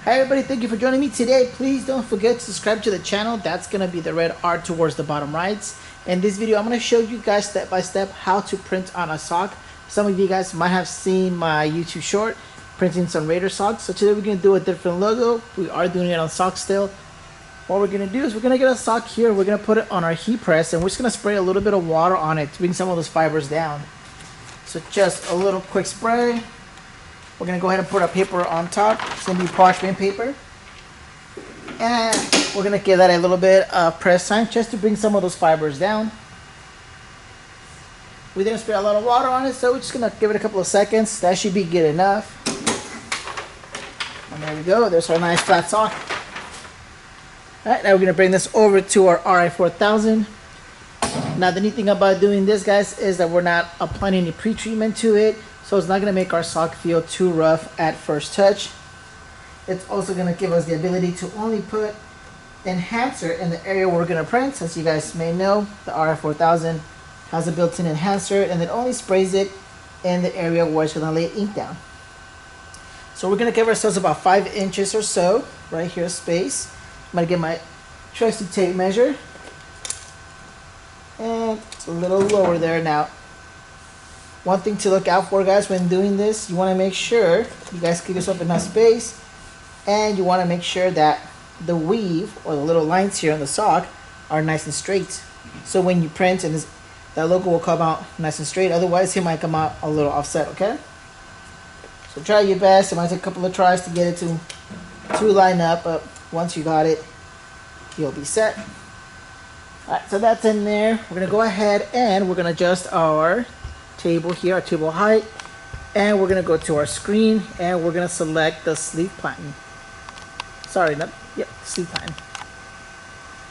Hi everybody, thank you for joining me today. Please don't forget to subscribe to the channel. That's going to be the red R towards the bottom right. In this video, I'm going to show you guys step by step how to print on a sock. Some of you guys might have seen my YouTube short, printing some Raider socks. So today we're going to do a different logo. We are doing it on socks still. What we're going to do is we're going to get a sock here. We're going to put it on our heat press and we're just going to spray a little bit of water on it to bring some of those fibers down. So just a little quick spray. We're going to go ahead and put our paper on top. It's going to be parchment paper. And we're going to give that a little bit of press time just to bring some of those fibers down. We didn't spray a lot of water on it, so we're just going to give it a couple of seconds. That should be good enough. And there we go. There's our nice flat sock. Alright, now we're going to bring this over to our Ri4000. Now the neat thing about doing this, guys, is that we're not applying any pre-treatment to it. So it's not going to make our sock feel too rough at first touch. It's also going to give us the ability to only put enhancer in the area we're going to print. As you guys may know, the Ri4000 has a built-in enhancer and it only sprays it in the area where it's going to lay ink down. So we're going to give ourselves about 5 inches or so, right here space. I'm going to get my trusty tape measure. And it's a little lower there now. One thing to look out for, guys, when doing this, you want to make sure you guys give yourself enough space, and you want to make sure that the weave or the little lines here on the sock are nice and straight. So when you print, and that logo will come out nice and straight. Otherwise, it might come out a little offset. Okay. So try your best. It might take a couple of tries to get it to line up, but once you got it, you'll be set. All right. So that's in there. We're gonna go ahead and we're gonna adjust our table here, our table height, and we're gonna go to our screen and we're gonna select the sleeve platen. Sorry, not yep, sleeve platen.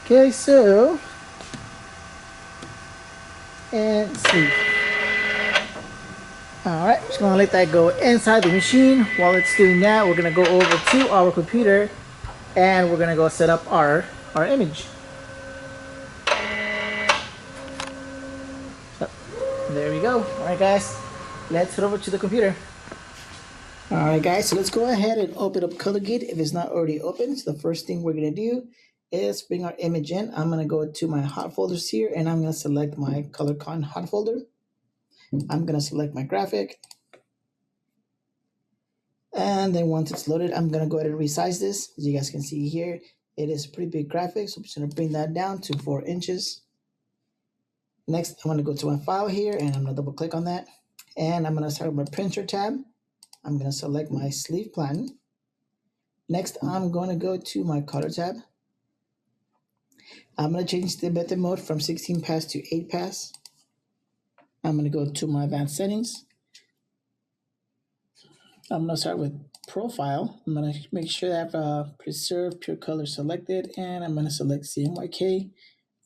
Okay, so and sleeve. All right, just gonna let that go inside the machine. While it's doing that, we're gonna go over to our computer and we're gonna go set up our image. There we go. Alright guys, let's head over to the computer. Alright guys, so let's go ahead and open up ColorGate if it's not already open. So the first thing we're going to do is bring our image in. I'm going to go to my hot folders here and I'm going to select my ColorCon hot folder. I'm going to select my graphic. And then once it's loaded, I'm going to go ahead and resize this. As you guys can see here, it is a pretty big graphic. So I'm just going to bring that down to 4 inches. Next, I'm going to go to my file here and I'm going to double click on that. And I'm going to start with my printer tab. I'm going to select my sleeve platen. Next, I'm going to go to my color tab. I'm going to change the method mode from 16 pass to 8 pass. I'm going to go to my advanced settings. I'm going to start with profile. I'm going to make sure I have preserve pure color selected and I'm going to select CMYK.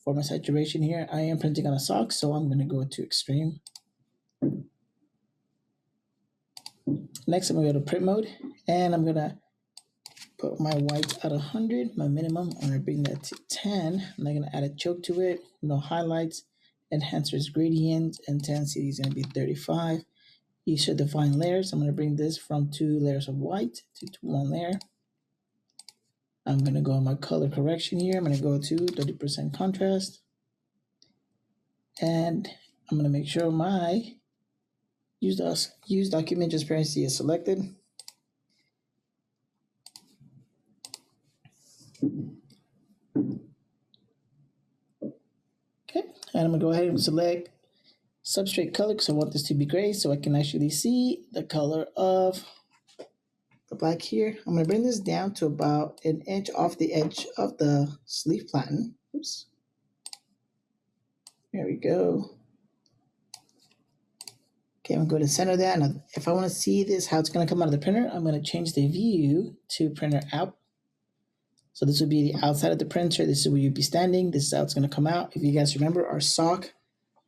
For my saturation here, I am printing on a sock, so I'm going to go to extreme. Next, I'm going to go to print mode, and I'm going to put my white at 100, my minimum. I'm going to bring that to 10. I'm going to add a choke to it, no highlights, enhancers gradient, intensity is going to be 35. You should define layers. I'm going to bring this from 2 layers of white to 1 layer. I'm going to go on my color correction here. I'm going to go to 30% contrast. And I'm going to make sure my use document transparency is selected. Okay, and I'm going to go ahead and select substrate color because I want this to be gray so I can actually see the color of the black here. I'm going to bring this down to about 1 inch off the edge of the sleeve platen. Oops. There we go. Okay, I'm going to center that. Now, if I want to see this, how it's going to come out of the printer, I'm going to change the view to printer out. So this would be the outside of the printer. This is where you'd be standing. This is how it's going to come out. If you guys remember, our sock,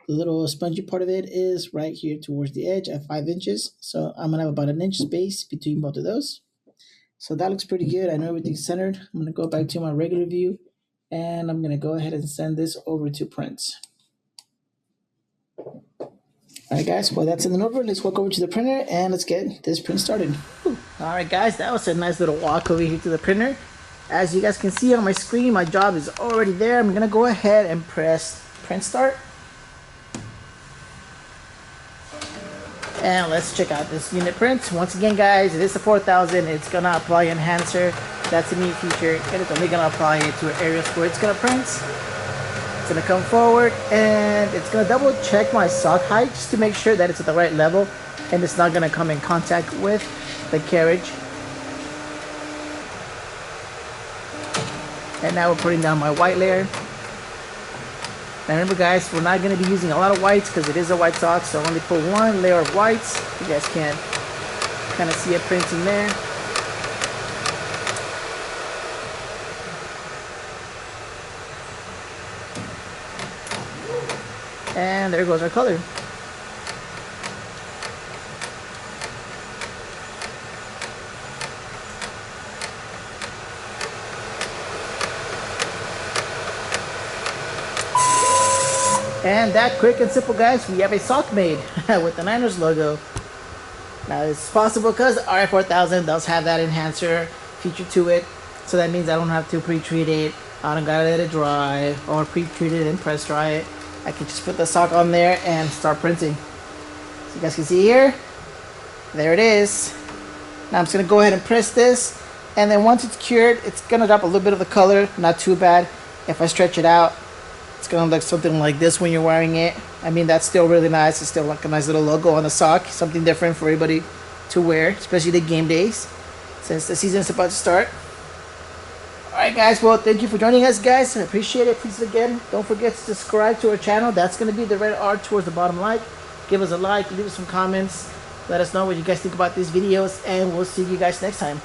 the little spongy part of it is right here towards the edge at 5 inches. So I'm going to have about 1 inch space between both of those. So that looks pretty good. I know everything's centered. I'm going to go back to my regular view and I'm going to go ahead and send this over to print. Alright guys, well that's it over. Let's walk over to the printer and let's get this print started. Alright guys, that was a nice little walk over here to the printer. As you guys can see on my screen, my job is already there. I'm gonna go ahead and press print start. And let's check out this unit print. Once again guys, it is the 4000. It's gonna apply enhancer. That's a new feature. And it's only gonna apply it to areas where it's gonna print. It's gonna come forward and it's gonna double check my sock height just to make sure that it's at the right level and it's not gonna come in contact with the carriage. And now we're putting down my white layer. Now remember guys, we're not gonna be using a lot of whites because it is a white sock, so only put one layer of whites. You guys can kind of see it printing there. And there goes our color. And that quick and simple guys, we have a sock made with the Niners logo. Now it's possible because Ri4000 does have that enhancer feature to it. So that means I don't have to pre-treat it. I don't gotta let it dry or pre-treat it and press dry it. I can just put the sock on there and start printing. So you guys can see here, there it is. Now I'm just gonna go ahead and press this, and then once it's cured, it's gonna drop a little bit of the color, not too bad. If I stretch it out, it's gonna look something like this when you're wearing it. I mean, that's still really nice. It's still like a nice little logo on the sock, something different for everybody to wear, especially the game days, since the season is about to start. Alright guys, well thank you for joining us guys. I appreciate it. Please again, don't forget to subscribe to our channel. That's going to be the red R towards the bottom right. Give us a like, leave us some comments. Let us know what you guys think about these videos, and we'll see you guys next time.